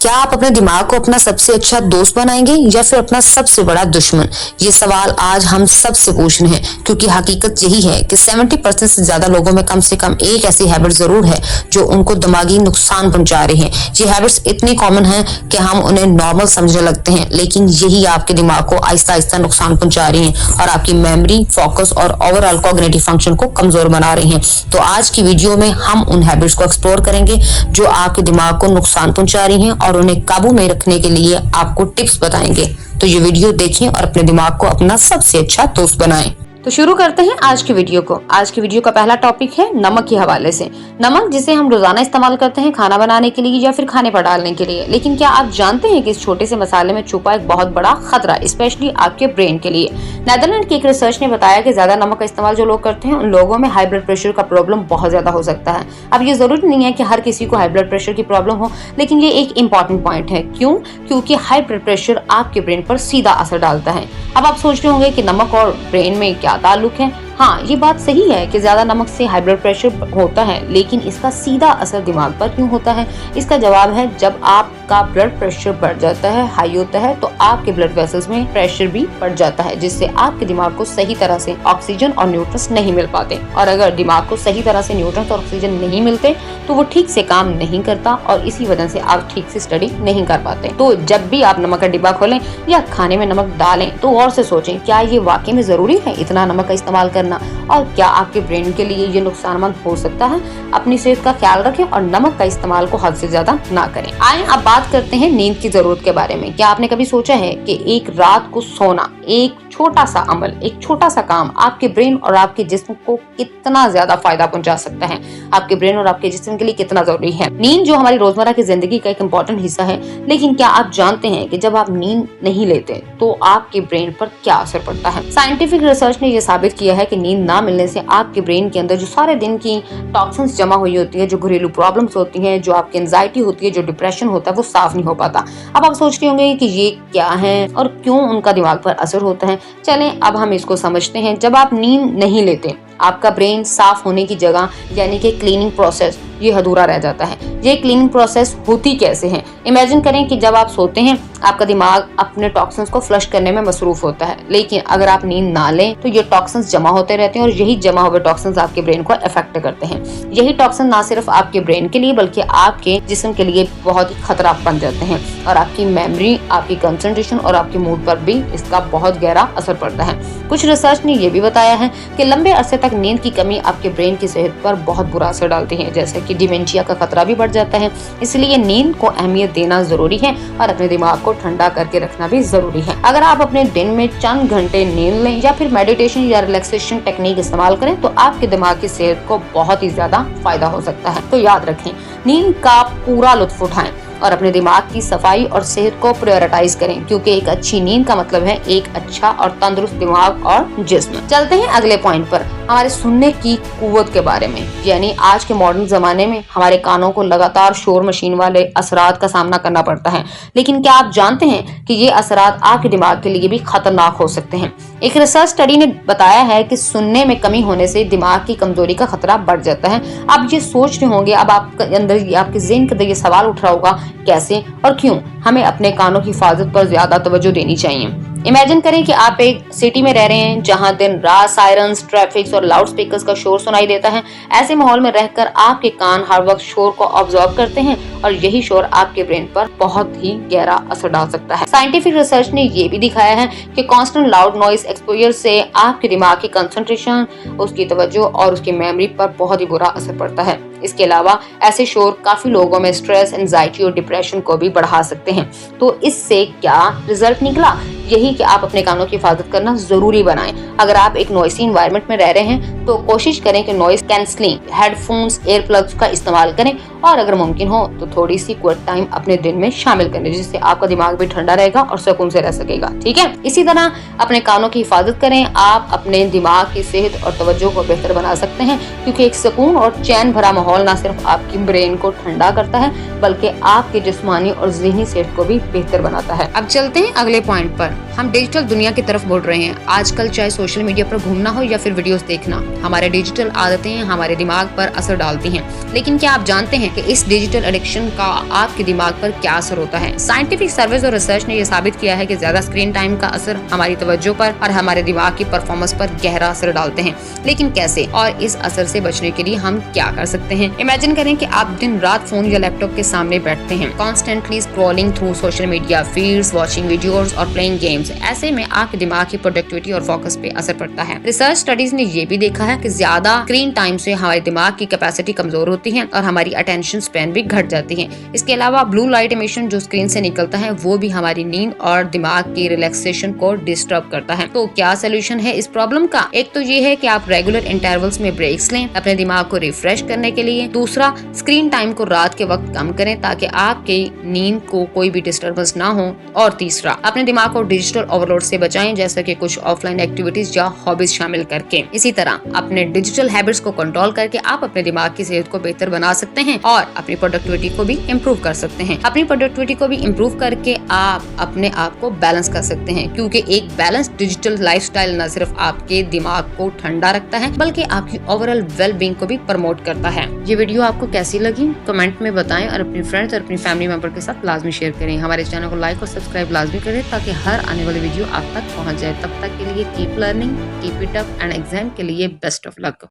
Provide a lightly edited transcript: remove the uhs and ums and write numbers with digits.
क्या आप अपने दिमाग को अपना सबसे अच्छा दोस्त बनाएंगे या फिर अपना सबसे बड़ा दुश्मन? ये सवाल आज हम सबसे पूछ रहे हैं, क्योंकि हकीकत यही है कि 70% से ज्यादा लोगों में कम से कम एक ऐसी हैबिट जरूर है जो उनको दिमागी नुकसान पहुंचा रही है। ये हैबिट्स इतनी कॉमन हैं कि हम उन्हें नॉर्मल समझने लगते हैं, लेकिन यही आपके दिमाग को आहिस्ता आहिस्ता नुकसान पहुंचा रही हैं और आपकी मेमोरी, फोकस और ओवरऑल कॉग्निटिव फंक्शन को कमजोर बना रही हैं। तो आज की वीडियो में हम उन हैबिट्स को एक्सप्लोर करेंगे जो आपके दिमाग को नुकसान पहुंचा रही हैं और उन्हें काबू में रखने के लिए आपको टिप्स बताएंगे। तो ये वीडियो देखें और अपने दिमाग को अपना सबसे अच्छा दोस्त बनाएं। तो शुरू करते हैं आज की वीडियो को। आज की वीडियो का पहला टॉपिक है नमक के हवाले से। नमक जिसे हम रोजाना इस्तेमाल करते हैं खाना बनाने के लिए या फिर खाने पर डालने के लिए, लेकिन क्या आप जानते हैं कि इस छोटे से मसाले में छुपा एक बहुत बड़ा खतरा, स्पेशली आपके ब्रेन के लिए। नेदरलैंड की एक रिसर्च ने बताया कि ज्यादा नमक का इस्तेमाल जो लोग करते हैं उन लोगों में हाई ब्लड प्रेशर का प्रॉब्लम बहुत ज्यादा हो सकता है। अब ये जरूरी नहीं है कि हर किसी को हाई ब्लड प्रेशर की प्रॉब्लम हो, लेकिन ये एक इम्पॉर्टेंट पॉइंट है। क्यों? क्योंकि हाई ब्लड प्रेशर आपके ब्रेन पर सीधा असर डालता है। अब आप सोच रहे होंगे कि नमक और ब्रेन में क्या ताल्लुक है। हाँ, ये बात सही है कि ज्यादा नमक से हाई ब्लड प्रेशर होता है, लेकिन इसका सीधा असर दिमाग पर क्यों होता है? इसका जवाब है, जब आपका ब्लड प्रेशर बढ़ जाता है, हाई होता है, तो आपके ब्लड वेसल्स में प्रेशर भी बढ़ जाता है, जिससे आपके दिमाग को सही तरह से ऑक्सीजन और न्यूट्रंस नहीं मिल पाते। और अगर दिमाग को सही तरह से न्यूट्रंस और ऑक्सीजन नहीं मिलते तो वो ठीक से काम नहीं करता और इसी वजह से आप ठीक से स्टडी नहीं कर पाते। तो जब भी आप नमक का डिब्बा खोलें या खाने में नमक डालें तो और से सोचें, क्या ये वाकई में जरूरी है इतना नमक का इस्तेमाल करना, और क्या आपके ब्रेन के लिए ये नुकसानमंद हो सकता है? अपनी सेहत का ख्याल रखें और नमक का इस्तेमाल को हद से ज्यादा ना करें। आइए अब बात करते हैं नींद की जरूरत के बारे में। क्या आपने कभी सोचा है कि एक रात को सोना, एक छोटा सा अमल, एक छोटा सा काम आपके ब्रेन और आपके जिस्म को कितना ज्यादा फायदा पहुंचा सकता है? आपके ब्रेन और आपके जिस्म के लिए कितना जरूरी है। नींद जो हमारी रोजमर्रा की जिंदगी का एक इम्पोर्टेंट हिस्सा है, लेकिन क्या आप जानते हैं कि जब आप नींद नहीं लेते तो आपके ब्रेन पर क्या असर पड़ता है? साइंटिफिक रिसर्च ने यह साबित किया है कि नींद ना मिलने से आपके ब्रेन के अंदर जो सारे दिन की टॉक्सिन्स जमा हुई होती है, जो घरेलू प्रॉब्लम्स होती हैं, जो आपकी एंजाइटी होती है, जो डिप्रेशन होता है, वो साफ नहीं हो पाता। अब आप सोच रहे होंगे कि ये क्या है और क्यों उनका दिमाग पर असर होता है। चलें अब हम इसको समझते हैं। जब आप नींद नहीं लेते, आपका ब्रेन साफ होने की जगह यानी कि क्लीनिंग प्रोसेस ये अधूरा रह जाता है। ये क्लीनिंग प्रोसेस होती कैसे है? इमेजिन करें कि जब आप सोते हैं आपका दिमाग अपने टॉक्सिन्स को फ्लश करने में मसरूफ होता है, लेकिन अगर आप नींद ना लें तो ये टॉक्सिन्स जमा होते रहते हैं और यही जमा हुए टॉक्सिन्स आपके ब्रेन को अफेक्ट करते हैं। यही टॉक्सिन ना सिर्फ आपके ब्रेन के लिए बल्कि आपके जिस्म के लिए बहुत ही खतरा बन जाते हैं और आपकी मेमोरी, आपकी कंसंट्रेशन और आपके मूड पर भी इसका बहुत गहरा असर पड़ता है। कुछ रिसर्च ने यह भी बताया है कि लंबे अरसे तक नींद की कमी आपके ब्रेन की सेहत पर बहुत बुरा असर डालती है, जैसे कि डिमेंशिया का खतरा भी बढ़ जाता है। इसलिए नींद को अहमियत देना जरूरी है और अपने दिमाग को ठंडा करके रखना भी जरूरी है। अगर आप अपने दिन में चंद घंटे नींद लें या फिर मेडिटेशन या रिलैक्सेशन टेक्निक इस्तेमाल करें तो आपके दिमाग की सेहत को बहुत ही ज्यादा फायदा हो सकता है। तो याद रखें, नींद का पूरा लुत्फ उठाएं और अपने दिमाग की सफाई और सेहत को प्रायोरिटाइज करें, क्योंकि एक अच्छी नींद का मतलब है एक अच्छा और तंदुरुस्त दिमाग और जिस्म। चलते हैं अगले पॉइंट पर, हमारे सुनने की कुव्वत के बारे में। यानी आज के मॉडर्न जमाने में हमारे कानों को लगातार शोर मशीन वाले असरात का सामना करना पड़ता है, लेकिन क्या आप जानते हैं कि ये असरात आपके दिमाग के लिए भी खतरनाक हो सकते हैं? एक रिसर्च स्टडी ने बताया है कि सुनने में कमी होने से दिमाग की कमजोरी का खतरा बढ़ जाता है। आप ये सोच रहे होंगे, अब आपके अंदर, आपके ज़हन के अंदर ये सवाल उठ रहा होगा, कैसे और क्यों हमें अपने कानों की हिफाजत पर ज्यादा तवज्जो देनी चाहिए। इमेजिन करें कि आप एक सिटी में रह रहे हैं जहां दिन रात सायरन्स, ट्रैफिक और लाउड स्पीकर्स का शोर सुनाई देता है। ऐसे माहौल में रहकर आपके कान हर वक्त शोर को ऑब्जर्व करते हैं और यही शोर आपके ब्रेन पर बहुत ही गहरा असर डाल सकता है। साइंटिफिक रिसर्च ने ये भी दिखाया है कि कांस्टेंट लाउड नॉइज एक्सपोजर से आपके दिमाग की कंसंट्रेशन, उसकी तवज्जो और उसकी मेमोरी पर बहुत ही बुरा असर पड़ता है। इसके अलावा ऐसे शोर काफी लोगों में स्ट्रेस, एंजाइटी और डिप्रेशन को भी बढ़ा सकते हैं। तो इससे क्या रिजल्ट निकला? यही कि आप अपने कानों की हिफाजत करना जरूरी बनाएं। अगर आप एक नॉइसी एनवायरनमेंट में रह रहे हैं तो कोशिश करें कि noise cancelling headphones, air plugs का इस्तेमाल करें और अगर मुमकिन हो तो थोड़ी सी क्वाइट टाइम अपने दिन में शामिल करें, जिससे आपका दिमाग भी ठंडा रहेगा और सुकून से रह सकेगा। ठीक है, इसी तरह अपने कानों की हिफाजत करें। आप अपने दिमाग की सेहत और तवज्जो को बेहतर बना सकते हैं, क्योंकि एक सुकून और चैन भरा माहौल न सिर्फ आपकी ब्रेन को ठंडा करता है बल्कि आपकी जिस्मानी और ज़हनी सेहत को भी बेहतर बनाता है। अब चलते हैं अगले पॉइंट पर। हम डिजिटल दुनिया की तरफ बढ़ रहे हैं। आजकल चाहे सोशल मीडिया पर घूमना हो या फिर वीडियोस देखना, हमारे डिजिटल आदतें हमारे दिमाग पर असर डालती हैं, लेकिन क्या आप जानते हैं कि इस डिजिटल एडिक्शन का आपके दिमाग पर क्या असर होता है? साइंटिफिक सर्वेज और रिसर्च ने यह साबित किया है कि ज्यादा स्क्रीन टाइम का असर हमारी तवज्जो पर और हमारे दिमाग की परफॉर्मेंस पर गहरा असर डालते हैं। लेकिन कैसे और इस असर से बचने के लिए हम क्या कर सकते हैं? इमेजिन करें कि आप दिन रात फोन या लैपटॉप के सामने बैठते हैं, constantly scrolling through social media feeds, watching videos और प्लेइंग गेम्स। ऐसे में आपके दिमाग की प्रोडक्टिविटी और फोकस पे असर पड़ता है। रिसर्च स्टडीज ने ये भी देखा है कि ज्यादा स्क्रीन टाइम से हमारे दिमाग की कैपेसिटी कमजोर होती है और हमारी अटेंशन स्पैन भी घट जाती है। इसके अलावा ब्लू लाइट एमिशन जो स्क्रीन से निकलता है वो भी हमारी नींद और दिमाग की रिलैक्सेशन को डिस्टर्ब करता है। तो क्या सोल्यूशन है इस प्रॉब्लम का? एक तो ये है कि आप रेगुलर इंटरवल्स में ब्रेक्स लें अपने दिमाग को रिफ्रेश करने के लिए। दूसरा, स्क्रीन टाइम को रात के वक्त कम करें ताकि आपके नींद को कोई भी डिस्टर्बेंस ना हो। और तीसरा, अपने दिमाग को डिजिटल ओवरलोड से बचाएं, जैसे कि कुछ ऑफलाइन एक्टिविटीज या हॉबीज शामिल करके। इसी तरह अपने डिजिटल हैबिट्स को कंट्रोल करके आप अपने दिमाग की सेहत को बेहतर बना सकते हैं और अपनी प्रोडक्टिविटी को भी इम्प्रूव कर सकते हैं। अपनी प्रोडक्टिविटी को भी इम्प्रूव करके आप अपने आप को बैलेंस कर सकते हैं, क्योंकि एक बैलेंस डिजिटल लाइफस्टाइल न सिर्फ आपके दिमाग को ठंडा रखता है बल्कि आपकी ओवरऑल वेल बीइंग को भी प्रमोट करता है। ये वीडियो आपको कैसी लगी कमेंट में बताएं और अपने फ्रेंड्स और अपनी फैमिली मेंबर के साथ लाजमी शेयर करें। हमारे चैनल को लाइक और सब्सक्राइब लाजमी करें ताकि हर आने वाली वीडियो आप तक पहुंच जाए। तब तक के लिए keep learning, keep it up and exam के लिए बेस्ट ऑफ लक।